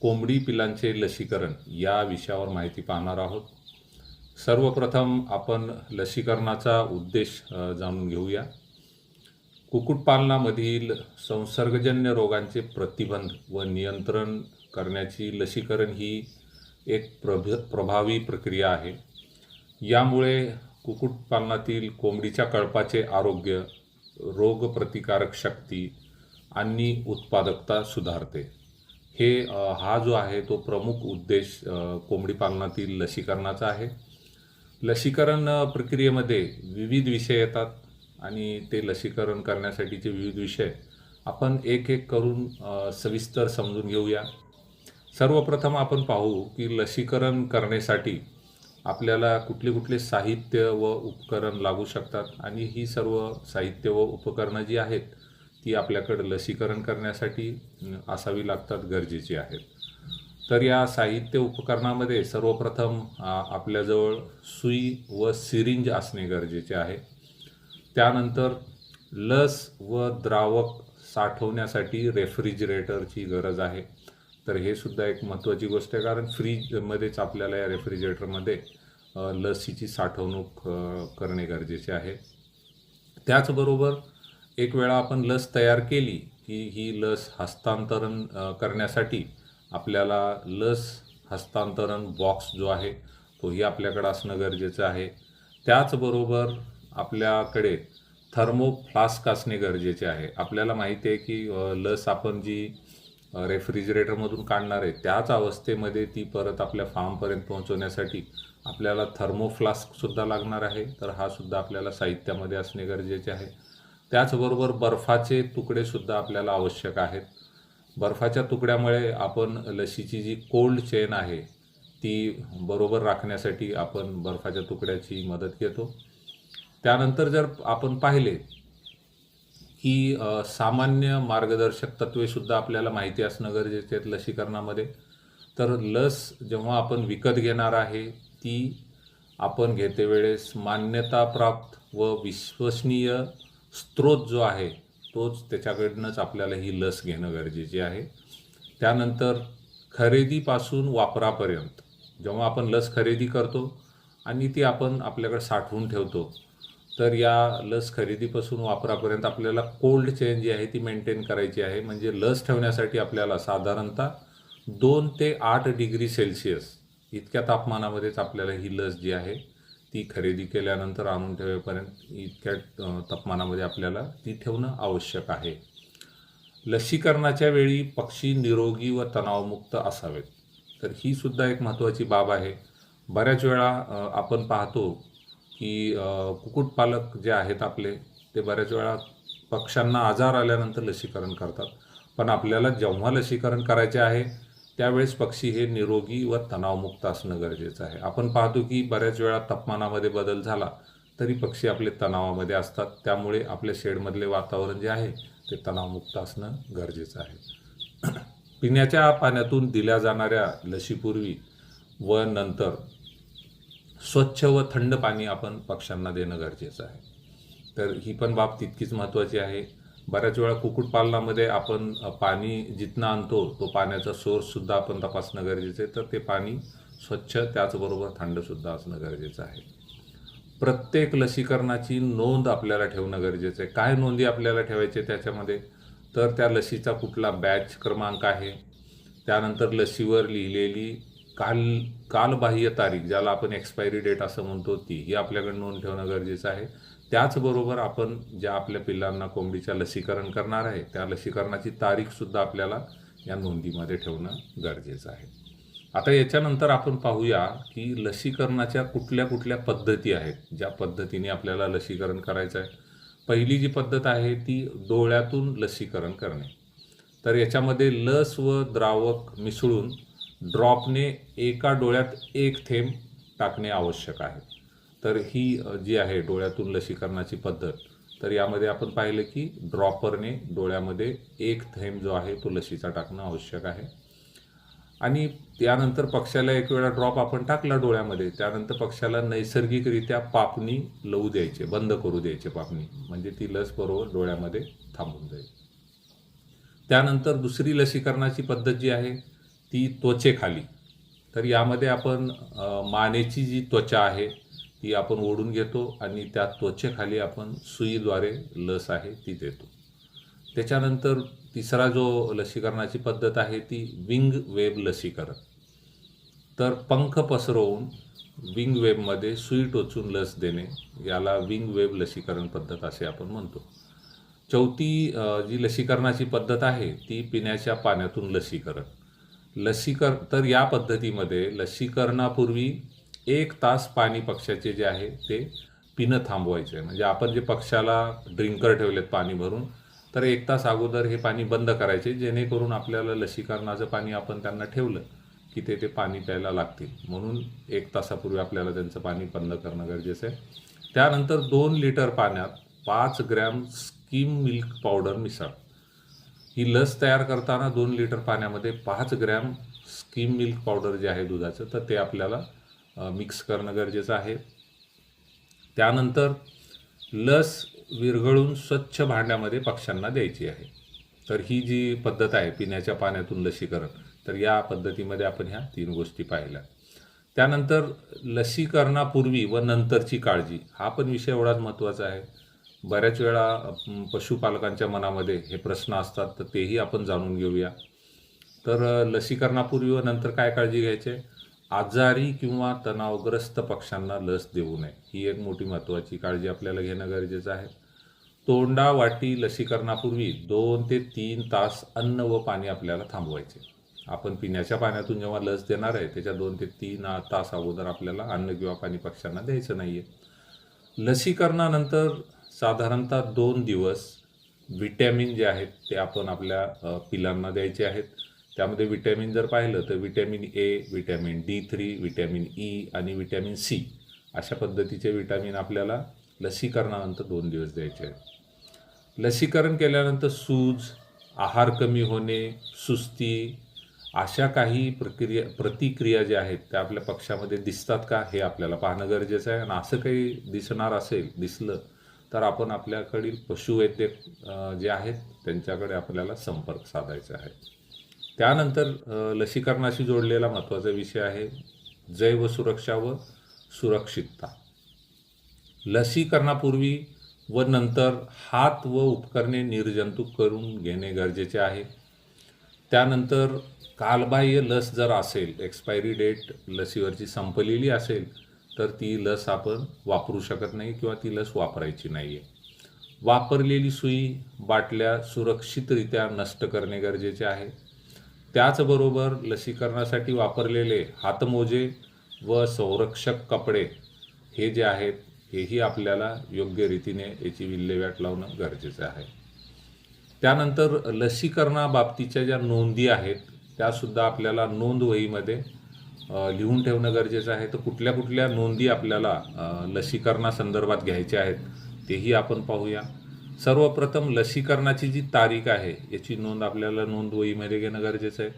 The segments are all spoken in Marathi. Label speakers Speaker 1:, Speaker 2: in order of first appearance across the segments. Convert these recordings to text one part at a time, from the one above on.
Speaker 1: कोंबडी पिलांचे लसीकरण या विषयावर माहिती पाहणार आहोत. सर्वप्रथम आपण लसीकरणाचा उद्देश जाणून घेऊया. कुक्कुटपालनामधील संसर्गजन्य रोगांचे प्रतिबंध व नियंत्रण करण्याची लसीकरण ही एक प्रभावी प्रक्रिया आहे. यामुळे कुक्कुटपालनातील कोंबडीच्या कळपाचे आरोग्य, रोगप्रतिकारक शक्ती आणि उत्पादकता सुधारते. हा जो आहे तो प्रमुख उद्देश कोंबडी पालनातील लसीकरणाचा आहे. लसीकरण प्रक्रियेमध्ये विविध विषय येतात आणि ते लसीकरण करण्यासाठीचे विविध विषय आपण एक एक करून सविस्तर समजून घेऊया. सर्वप्रथम आपण पाहू की लसीकरण करण्यासाठी आपल्याला कुठले कुठले साहित्य व उपकरण लागू शकतात आणि ही सर्व साहित्य व उपकरणं जी आहेत ती आपल्याकडे लसीकरण करण्यासाठी असावी लागतात, गरजेची आहेत. तर या साहित्य उपकरणामध्ये सर्वप्रथम आपल्याजवळ सुई व सिरिंज असणे गरजेचे आहे. त्यानंतर लस व द्रावक साठवण्यासाठी रेफ्रिजरेटरची गरज आहे. तर हे सुद्धा एक महत्त्वाची गोष्ट आहे, कारण फ्रीजमध्येच आपल्याला या रेफ्रिजरेटरमध्ये लसीची साठवणूक करणे गरजेचे आहे. त्याचबरोबर एक वेळा आपण लस तयार केली की ही लस हस्तांतरण करण्यासाठी आपल्याला लस हस्तांतरण बॉक्स जो आहे तोही आपल्याकडे असणं गरजेचं आहे. त्याचबरोबर आपल्याकडे थर्मोफ्लास्क असणे गरजेचे आहे. आपल्याला माहिती आहे की लस आपण जी रेफ्रिजरेटरमधून काढणार आहे त्याच अवस्थेमध्ये ती परत आपल्या फार्मपर्यंत पोहोचवण्यासाठी आपल्याला थर्मोफ्लास्कसुद्धा लागणार आहे. तर हा सुद्धा आपल्याला साहित्यामध्ये असणे गरजेचे आहे. त्याचबरोबर बर्फाचे तुकडेसुद्धा आपल्याला आवश्यक आहेत. बर्फाच्या तुकड्यामुळे आपण लसीची जी कोल्ड चेन आहे ती बरोबर राखण्यासाठी आपण बर्फाच्या तुकड्याची मदत घेतो. त्यानंतर जर आपण पाहिले की सामान्य मार्गदर्शक तत्त्वेसुद्धा आपल्याला माहिती असणं गरजेचे आहेत लसीकरणामध्ये. तर लस जेव्हा आपण विकत घेणार आहे ती आपण घेते वेळेस मान्यताप्राप्त व विश्वसनीय स्रोत जो आहे तोच त्याच्याकडनंच आपल्याला ही लस घेणं गरजेचे आहे. त्यानंतर खरेदीपासून वापरापर्यंत जेव्हा आपण लस खरेदी करतो आणि ती आपण आपल्याकडे साठवून ठेवतो, तर या लस खरेदीपासून वापरापर्यंत आपल्याला कोल्ड चेन जी आहे ती मेंटेन करायची आहे. म्हणजे लस ठेवण्यासाठी आपल्याला साधारणतः 2 ते 8 डिग्री सेल्सिअस इतक्या तापमानामध्येच आपल्याला ही लस जी आहे ती खरेदी केल्यानंतर आणून ठेवेपर्यंत इतक्या तापमानामध्ये आपल्याला ती ठेवणं आवश्यक आहे. लसीकरणाच्या वेळी पक्षी निरोगी व तणावमुक्त असावेत. तर ही सुद्धा एक महत्त्वाची बाब आहे. बऱ्याच वेळा आपण पाहतो की कुक्कुटपालक जे आहेत आपले ते बऱ्याच वेळा पक्ष्यांना आजार आल्यानंतर लसीकरण करतात. पण आपल्याला जेव्हा लसीकरण करायचे आहे त्यावेळेस पक्षी हे निरोगी व तणावमुक्त असणं गरजेचं आहे. आपण पाहतो की बऱ्याच वेळा तापमानामध्ये बदल झाला तरी पक्षी आपले तणावामध्ये असतात. त्यामुळे आपल्या शेडमधले वातावरण जे आहे ते तणावमुक्त असणं गरजेचं आहे. पिण्याच्या पाण्यातून दिल्या जाणाऱ्या लसीपूर्वी व नंतर स्वच्छ व थंड पाणी आपण पक्ष्यांना देणं गरजेचं आहे. तर ही पण बाब तितकीच महत्त्वाची आहे. बऱ्याच वेळा कुक्कुटपालनामध्ये आपण पाणी जिथनं आणतो तो पाण्याचा सोर्ससुद्धा आपण तपासणं गरजेचं आहे. तर ते पाणी स्वच्छ त्याचबरोबर थंडसुद्धा असणं गरजेचं आहे. प्रत्येक लसीकरणाची नोंद आपल्याला ठेवणं गरजेचं आहे. काय नोंदी आपल्याला ठेवायचे त्याच्यामध्ये, तर त्या लसीचा कुठला बॅच क्रमांक आहे, त्यानंतर लसीवर लिहिलेली कालबाह्य तारीख ज्याला आपण एक्सपायरी डेट असं म्हणतो ही आपल्याकडे नोंद ठेवणं गरजेचं आहे. त्याचबरोबर आपण ज्या आपल्या पिल्लांना कोंबडीच्या लसीकरण करणार आहे त्या लसीकरणाची तारीखसुद्धा आपल्याला या नोंदीमध्ये ठेवणं गरजेचं आहे. आता याच्यानंतर आपण पाहूया की लसीकरणाच्या कुठल्या कुठल्या पद्धती आहेत ज्या पद्धतीने आपल्याला लसीकरण करायचं आहे. पहिली जी पद्धत आहे ती डोळ्यातून लसीकरण करणे. तर याच्यामध्ये लस व द्रावक मिसळून ड्रॉपने एका डोळ्यात एक थेंब टाकणे आवश्यक आहे. तर ही जी आहे डोळ्यातून लसीकरणाची पद्धत, तर यामध्ये आपण पाहिलं की ड्रॉपरने डोळ्यामध्ये एक थेंब जो आहे तो लसीचा टाकणं आवश्यक आहे. आणि त्यानंतर पक्ष्याला एक वेळा ड्रॉप आपण टाकला डोळ्यामध्ये, त्यानंतर पक्ष्याला नैसर्गिकरित्या पापणी लावू द्यायचे, बंद करू द्यायचे पापणी, म्हणजे ती लस बरोबर डोळ्यामध्ये थांबून जाईल. त्यानंतर दुसरी लसीकरणाची पद्धत जी आहे ती त्वचेखाली. तर यामध्ये आपण मानेची जी त्वचा आहे ती आपण ओढून घेतो आणि त्या त्वचेखाली आपण सुईद्वारे लस आहे ती देतो. त्याच्यानंतर तिसरा जो लसीकरणाची पद्धत आहे ती विंग वेब लसीकरण. तर पंख पसरवून विंग वेबमध्ये सुई टोचून लस देणे याला विंग वेब लसीकरण पद्धत असे आपण म्हणतो. चौथी जी लसीकरणाची पद्धत आहे ती पिण्याच्या पाण्यातून लसीकरण. तर या पद्धतीमध्ये लसीकरणापूर्वी 1 तास पाणी पक्ष्याचे जे आहे ते पिणं थांबवायचे आहे. म्हणजे आपण जे पक्ष्याला ड्रिंकर ठेवलेत पाणी भरून, तर 1 तास अगोदर हे पाणी बंद करायचे, जेणेकरून आपल्याला लसीकरणाचं पाणी आपण त्यांना ठेवलं की ते पाणी प्यायला लागतील. म्हणून 1 तासापूर्वी आपल्याला त्यांचं पाणी बंद करणं गरजेचं आहे. त्यानंतर 2 लिटर पाण्यात 5 ग्रॅम स्किम मिल्क पावडर मिसळ. ही लस तयार करताना 2 लिटर पाण्यामध्ये 5 ग्रॅम स्किम मिल्क पावडर जे आहे दुधाचं, तर ते आपल्याला मिक्स करणं गरजेचं आहे. त्यानंतर लस विरघळून स्वच्छ भांड्यामध्ये पक्ष्यांना द्यायची आहे. तर ही जी पद्धत आहे पिण्याच्या पाण्यातून लसीकरण, तर या पद्धतीमध्ये आपण ह्या 3 गोष्टी पाहिल्या. त्यानंतर लसीकरणापूर्वी व नंतरची काळजी हा पण विषय एवढाच महत्त्वाचा आहे. बऱ्याच वेळा पशुपालकांच्या मनामध्ये हे प्रश्न असतात, तर तेही आपण जाणून घेऊया. तर लसीकरणापूर्वी व नंतर काय काळजी घ्यायची आहे? आजारी किंवा तणावग्रस्त पक्ष्यांना लस देऊ नये, ही एक मोठी महत्त्वाची काळजी आपल्याला घेणं गरजेचं आहे. तोंडावाटी लसीकरणापूर्वी 2 ते 3 तास अन्न व पाणी आपल्याला थांबवायचे. आपण पिण्याच्या पाण्यातून जेव्हा लस देणार आहे त्याच्या 2 ते 3 तास अगोदर आपल्याला अन्न किंवा पाणी पक्ष्यांना द्यायचं नाही आहे. लसीकरणानंतर साधारणतः 2 दिवस विटॅमिन जे आहेत ते आपण आपल्या पिलांना द्यायचे आहेत. त्यामध्ये विटॅमिन जर पाहिलं तर vitamin A, vitamin D3, vitamin E आणि विटॅमिन सी अशा पद्धतीचे विटॅमिन आपल्याला लसीकरणानंतर 2 दिवस द्यायचे आहेत. लसीकरण केल्यानंतर सूज, आहार कमी होणे, सुस्ती अशा काही प्रतिक्रिया ज्या आहेत त्या आपल्या पक्ष्यामध्ये दिसतात का हे आपल्याला पाहणं गरजेचं आहे. आणि असं काही दिसलं तर आपण आपल्याकडील पशुवैद्यक जे आहेत त्यांच्याकडे आपल्याला संपर्क साधायचा आहे. त्यानंतर लसीकरणाशी जोडलेला महत्त्वाचा विषय आहे जैव सुरक्षा व सुरक्षितता. लसीकरणापूर्वी व नंतर हात व उपकरणे निर्जंतुक करून घेणे गरजेचे आहे. त्यानंतर कालबाह्य लस जर असेल, एक्सपायरी डेट लसीवरची संपलेली असेल, तर ती लस आपण वापरू शकत नाही किंवा ती लस वापरायची नाही आहे. वापरलेली सुई, बाटल्या सुरक्षितरित्या नष्ट करणे गरजेचे आहे. त्याचबरोबर लसीकरणासाठी वापरलेले हातमोजे व संरक्षक कपडे हे जे आहेत हेही आपल्याला योग्य रीतीने याची विल्हेवाट लावणं गरजेचं आहे. त्यानंतर लसीकरणाबाबतीच्या ज्या नोंदी आहेत त्यासुद्धा आपल्याला नोंदवहीमध्ये लिहून ठेवणं गरजेचं आहे. तर कुठल्या कुठल्या नोंदी आपल्याला लसीकरणासंदर्भात घ्यायच्या आहेत तेही आपण पाहूया. सर्वप्रथम लसीकरणाची जी तारीख आहे याची नोंद आपल्याला नोंदवहीमध्ये घेणं गरजेचं आहे.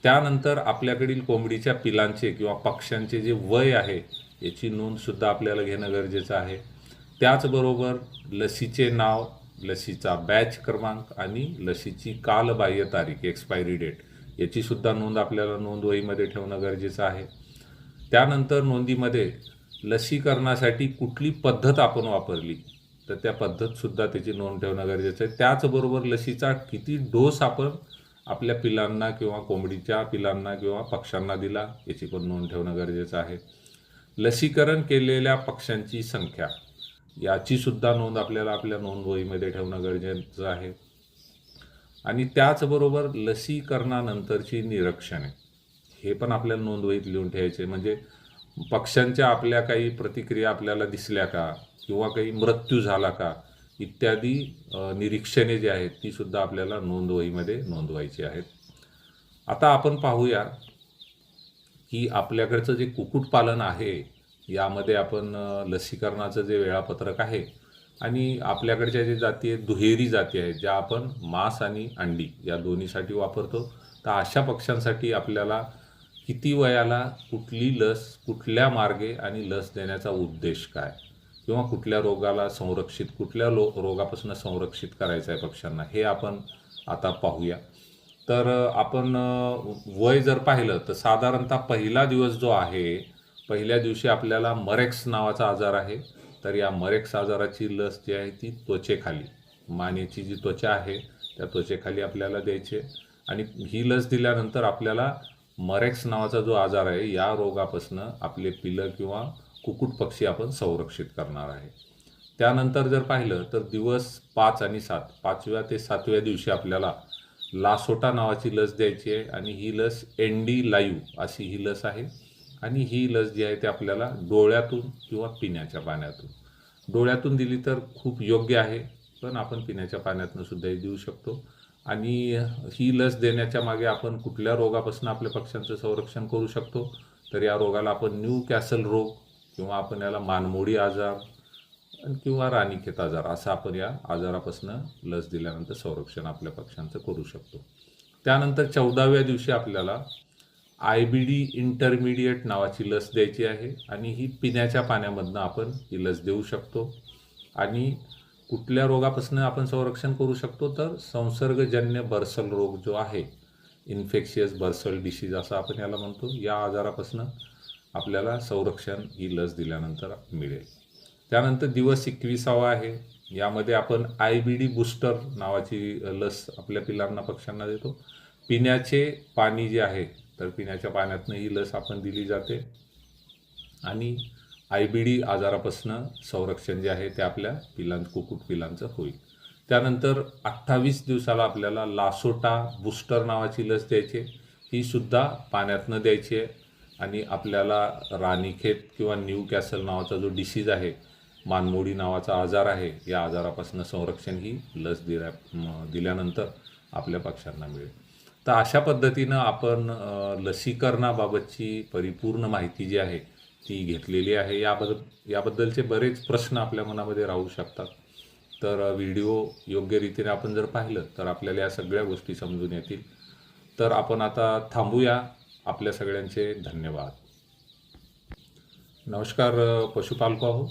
Speaker 1: त्यानंतर आपल्याकडील कोंबडीच्या पिलांचे किंवा पक्ष्यांचे जे वय आहे याची नोंदसुद्धा आपल्याला घेणं गरजेचं आहे. त्याचबरोबर लसीचे नाव, लसीचा बॅच क्रमांक आणि लसीची कालबाह्य तारीख, एक्सपायरी डेट याचीसुद्धा नोंद आपल्याला नोंदवहीमध्ये ठेवणं गरजेचं आहे. त्यानंतर नोंदीमध्ये लसीकरणासाठी कुठली पद्धत आपण वापरली तर त्या पद्धतसुद्धा त्याची नोंद ठेवणं गरजेचं आहे. त्याचबरोबर लसीचा किती डोस आपण आपल्या पिलांना किंवा कोंबडीच्या पिलांना किंवा पक्ष्यांना दिला याची पण नोंद ठेवणं गरजेचं आहे. लसीकरण केलेल्या पक्ष्यांची संख्या याचीसुद्धा नोंद आपल्याला आपल्या नोंदवहीमध्ये ठेवणं गरजेचं आहे. आणि त्याचबरोबर लसीकरणानंतरची निरीक्षणे हे पण आपल्याला नोंदवहीत लिहून ठेवायचे. म्हणजे पक्ष्यांच्या आपल्या काही प्रतिक्रिया आपल्याला दिसल्या का किंवा काही मृत्यू झाला का इत्यादी निरीक्षणे जी आहेत तीसुद्धा आपल्याला नोंदवहीमध्ये नोंदवायची आहेत. आता आपण पाहूया की आपल्याकडचं जे कुक्कुटपालन आहे यामध्ये आपण लसीकरणाचं जे वेळापत्रक आहे आणि आपल्याकडच्या जे जाती आहेत दुहेरी जाती आहेत ज्या आपण मांस आणि अंडी या दोन्हीसाठी वापरतो. तर अशा पक्ष्यांसाठी आपल्याला किती वयाला कुठली लस, कुठल्या मार्गे आणि लस देण्याचा उद्देश काय किंवा कुठल्या रोगाला कुठल्या रोगापासून संरक्षित करायचं आहे पक्ष्यांना हे आपण आता पाहूया. तर आपण वय जर पाहिलं तर साधारणतः पहिला दिवस जो आहे, पहिल्या दिवशी आपल्याला मरेक्स नावाचा आजार आहे. तर या मरेक्स आजाराची लस जी आहे ती त्वचेखाली, मानेची जी त्वचा आहे त्या त्वचेखाली आपल्याला द्यायची आहे. आणि ही लस दिल्यानंतर आपल्याला मरेक्स नावाचा जो आजार आहे या रोगापासून आपले पिलं किंवा कुक्कुट पक्षी आपण संरक्षित करणार आहे. त्यानंतर जर पाहिलं तर दिवस 5 आणि 7, 5व्या ते 7व्या दिवशी आपल्याला लासोटा नावाची लस द्यायची आहे. आणि ही लस एनडी लाईव्ह अशी ही लस आहे. आणि ही लस जी आहे ती आपल्याला डोळ्यातून किंवा पिण्याच्या पाण्यातून, डोळ्यातून दिली तर खूप योग्य आहे, पण आपण पिण्याच्या पाण्यातून सुद्धा देऊ शकतो. आणि ही लस देण्याच्या मागे आपण कुठल्या रोगापासून आपल्या पक्ष्यांचं संरक्षण करू शकतो, तर या रोगाला आपण न्यू कॅसल रोग किंवा आपण याला मानमोडी आजार किंवा राणीखेत आजार असं आपण या आजारापासून लस दिल्यानंतर संरक्षण आपल्या पक्ष्यांचं करू शकतो. त्यानंतर 14व्या दिवशी आपल्याला IBD इंटरमिडिएट नावाची लस द्यायची आहे. आणि ही पिण्याच्या पाण्यामधनं आपण ही लस देऊ शकतो. आणि कुठल्या रोगापासून आपण संरक्षण करू शकतो, तर संसर्गजन्य बर्सल रोग जो आहे, इन्फेक्शियस बर्सल डिसीज असं आपण याला म्हणतो, या आजारापासून आपल्याला संरक्षण ही लस दिल्यानंतर मिळेल. त्यानंतर दिवस 21वा आहे. यामध्ये आपण IBD बूस्टर नावाची लस आपल्या पिलांना, पक्ष्यांना देतो. पिण्याचे पाणी जे आहे तर पिण्याच्या पाण्यातनं ही लस आपण दिली जाते. आणि IBD आजारापासून संरक्षण जे आहे ते आपल्या कुक्कुट पिलांचं होईल. त्यानंतर 28 दिवसाला आपल्याला लासोटा बूस्टर नावाची लस द्यायची आहे. ही सुद्धा पाण्यातनं द्यायची आहे. आणि आपल्याला राणीखेत किंवा न्यू कॅसल नावाचा जो डिसीज आहे, मानमोडी नावाचा आजार आहे, या आजारापासून संरक्षण ही लस दिल्यानंतर आपल्या पक्ष्यांना मिळेल. तर अशा पद्धतीनं आपण लसीकरणाबाबतची परिपूर्ण माहिती जी आहे ती घेतलेली आहे. याबद्दलचे बरेच प्रश्न आपल्या मनामध्ये राहू शकतात. तर व्हिडिओ योग्य रीतीने आपण जर पाहिलं तर आपल्याला या सगळ्या गोष्टी समजून येतील. तर आपण आता थांबूया. आपल्या सगळ्यांचे धन्यवाद. नमस्कार पशुपालक हो.